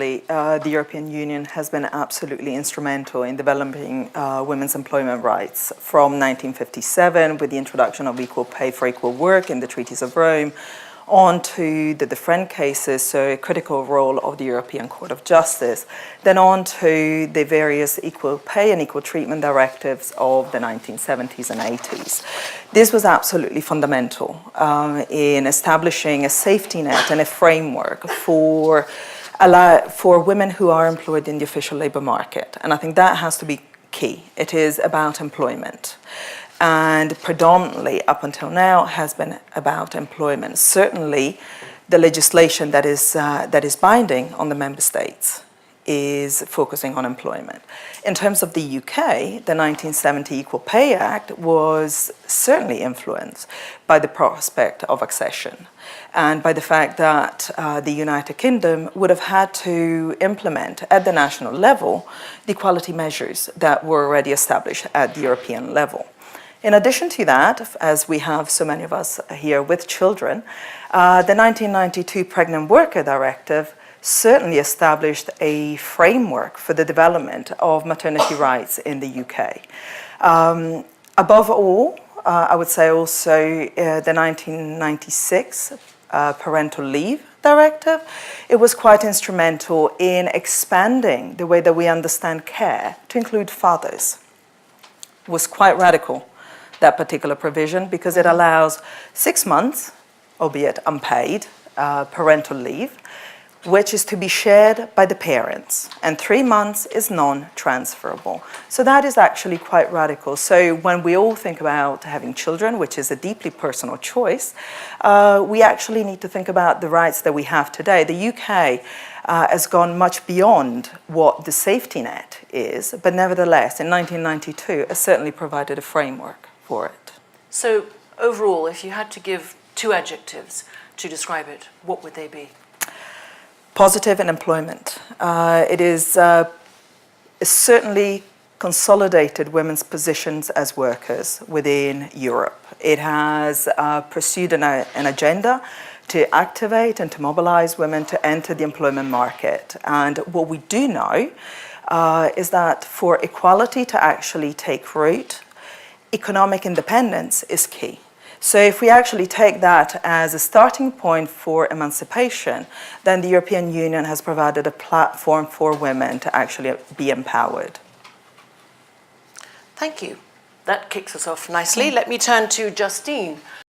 The European Union has been absolutely instrumental in developing women's employment rights from 1957 with the introduction of equal pay for equal work in the Treaties of Rome, on to the different cases, so a critical role of the European Court of Justice, then on to the various equal pay and equal treatment directives of the 1970s and 80s. This was absolutely fundamental in establishing a safety net and a framework for women who are employed in the official labour market. And I think that has to be key. It is about employment. And predominantly, up until now, has been about employment. Certainly, the legislation that is binding on the member states is focusing on employment. In terms of the UK, the 1970 Equal Pay Act was certainly influenced by the prospect of accession and by the fact that the United Kingdom would have had to implement at the national level the equality measures that were already established at the European level. In addition to that, as we have so many of us here with children, the 1992 Pregnant Worker Directive certainly established a framework for the development of maternity rights in the UK. Above all, I would say also the 1996 Parental Leave Directive, it was quite instrumental in expanding the way that we understand care to include fathers. It was quite radical, that particular provision, because it allows 6 months, albeit unpaid, parental leave, which is to be shared by the parents, and 3 months is non-transferable. So that is actually quite radical. So when we all think about having children, which is a deeply personal choice, we actually need to think about the rights that we have today. The UK has gone much beyond what the safety net is, but nevertheless, in 1992, it certainly provided a framework for it. So overall, if you had to give 2 adjectives to describe it, what would they be? Positive in employment. It is certainly consolidated women's positions as workers within Europe. It has pursued an agenda to activate and to mobilize women to enter the employment market. And what we do know is that for equality to actually take root, economic independence is key. So if we actually take that as a starting point for emancipation, then the European Union has provided a platform for women to actually be empowered. Thank you. That kicks us off nicely. Let me turn to Justine.